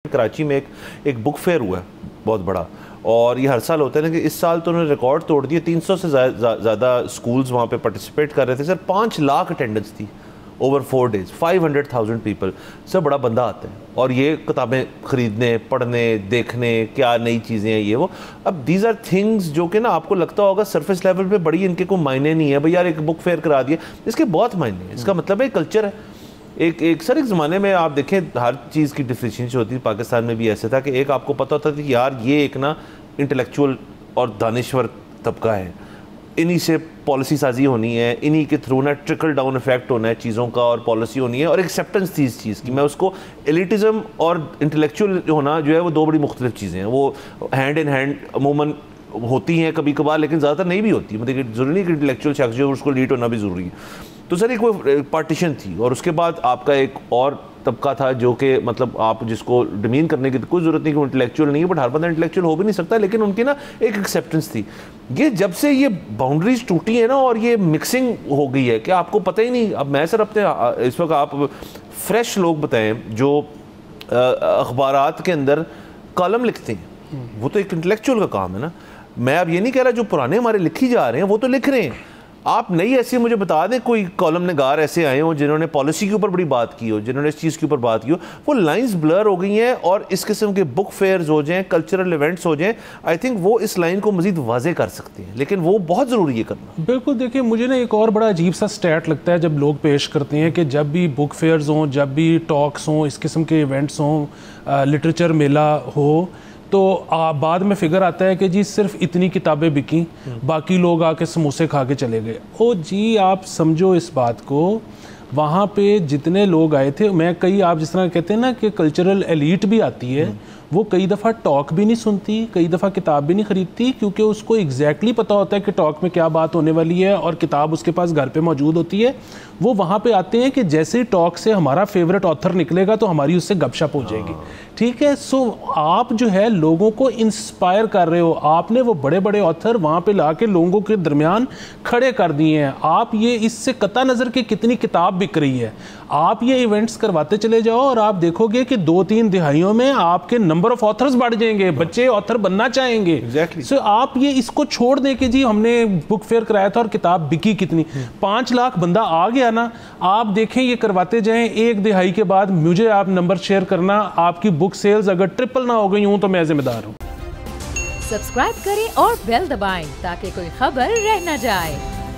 کراچی میں ایک book fair ہوا ہے بہت بڑا، اور یہ ہر سال ہوتا ہے نا کہ اس سال تو انہوں نے ریکارڈ توڑ دیا. 300 سے زیادہ سکولز وہاں پہ پارٹیسپیٹ کر رہے تھے سر. 5 لاکھ اٹینڈنس تھی اوور 4 days. 500,000 پیپل. سر بڑا بندہ آتا ہے اور یہ کتابیں خریدنے، پڑھنے، دیکھنے کیا نئی چیزیں ہیں یہ وہ. اب دیز آر تھنگز جو کہ نا آپ کو لگتا ہوگا سرفیس لیول پہ بڑی ان کے کوئی معنی نہیں ہے. بھائی یار ایک بک فیئر کرا دیا، اس کے بہت معنی ہیں. اس کا مطلب ہے کلچر ہے. ایک زمانے میں آپ دیکھیں ہر چیز کی ڈیفینیشن ہوتی ہے. پاکستان میں بھی ایسے تھا کہ ایک آپ کو پتہ ہوتا تھا کہ یار یہ ایک نا انٹلیکچوئل اور دانشور طبقہ ہے، انہی سے پالیسی سازی ہونی ہے، انہی کے تھرو نا ٹرکل ڈاؤن افیکٹ ہونا ہے چیزوں کا اور پالیسی ہونی ہے. اور ایکسیپٹنس تھی اس چیز کی. میں اس کو ایلیٹزم اور انٹلیکچوئل ہونا جو ہے وہ دو بڑی مختلف چیزیں ہیں. وہ ہینڈ ان ہینڈ عموماً ہوتی ہیں کبھی کبھار، لیکن زیادہ تر نہیں بھی ہوتی. مطلب ضروری نہیں کہ انٹلیکچوئل شخص جو اس کو لیڈ ہونا بھی ضروری ہے. تو سر ایک وہ پارٹیشن تھی، اور اس کے بعد آپ کا ایک اور طبقہ تھا جو کہ مطلب آپ جس کو ڈیمین کرنے کی کوئی ضرورت نہیں کہ وہ انٹلیکچوئل نہیں ہے، بٹ ہر بندہ انٹلیکچوئل ہو بھی نہیں سکتا، لیکن ان کی نا ایک ایکسیپٹنس تھی. یہ جب سے یہ باؤنڈریز ٹوٹی ہیں نا اور یہ مکسنگ ہو گئی ہے کہ آپ کو پتہ ہی نہیں. اب میں سر اپنے اس وقت آپ فریش لوگ بتائیں جو اخبارات کے اندر کالم لکھتے ہیں، وہ تو ایک انٹلیکچوئل کا کام ہے نا. میں اب یہ نہیں کہہ رہا جو پرانے ہمارے لکھی جا رہے ہیں وہ تو لکھ رہے ہیں. آپ نئی ایسی مجھے بتا دیں کوئی کالم نگار ایسے آئے ہوں جنہوں نے پالیسی کے اوپر بڑی بات کی ہو، جنہوں نے اس چیز کے اوپر بات کی ہو. وہ لائنز بلر ہو گئی ہیں، اور اس قسم کے بک فیئرز ہو جائیں، کلچرل ایونٹس ہو جائیں، آئی تھنک وہ اس لائن کو مزید واضح کر سکتے ہیں. لیکن وہ بہت ضروری ہے کرنا. بالکل. دیکھیں مجھے نا ایک اور بڑا عجیب سا سٹیٹ لگتا ہے جب لوگ پیش کرتے ہیں کہ جب بھی بک فیئرز ہوں، جب بھی ٹاکس ہوں، اس قسم کے ایونٹس ہوں، لٹریچر میلہ ہو، تو بعد میں فگر آتا ہے کہ جی صرف اتنی کتابیں بکیں، باقی لوگ آ کے سموسے کھا کے چلے گئے. او جی آپ سمجھو اس بات کو، وہاں پہ جتنے لوگ آئے تھے، میں کئی آپ جس طرح کہتے ہیں نا کہ کلچرل ایلیٹ بھی آتی ہے، وہ کئی دفعہ ٹاک بھی نہیں سنتی، کئی دفعہ کتاب بھی نہیں خریدتی، کیونکہ اس کو ایگزیکٹلی پتہ ہوتا ہے کہ ٹاک میں کیا بات ہونے والی ہے اور کتاب اس کے پاس گھر پہ موجود ہوتی ہے. وہ وہاں پہ آتے ہیں کہ جیسے ہی ٹاک سے ہمارا فیوریٹ آتھر نکلے گا تو ہماری اس سے گپ شپ ہو جائے گی. ٹھیک ہے. سو آپ جو ہے لوگوں کو انسپائر کر رہے ہو، آپ نے وہ بڑے بڑے آتھر وہاں پہ لا کے لوگوں کے درمیان کھڑے کر دیے ہیں. آپ یہ اس سے قطع نظر کہ کتنی کتاب بک رہی ہے، آپ یہ ایونٹس کرواتے چلے جاؤ اور آپ دیکھو گے کہ 2-3 دہائیوں میں آپ کے نمبر آف آتھرز بڑھ جائیں گے، بچے آتھر بننا چاہیں گے. سو آپ یہ اس کو چھوڑ دیں کہ جی ہم نے بک فیئر کرایا تھا اور کتاب بکی کتنی. 5 لاکھ بندہ آ گیا نا. آپ دیکھیں یہ کرواتے جائیں، 1 دہائی کے بعد مجھے آپ نمبر شیئر کرنا، آپ کی بک سیلز اگر ٹرپل نہ ہو گئی ہوں تو میں ذمہ دار ہوں. سبسکرائب کریں اور بیل دبائیں تاکہ کوئی خبر رہ نہ جائے.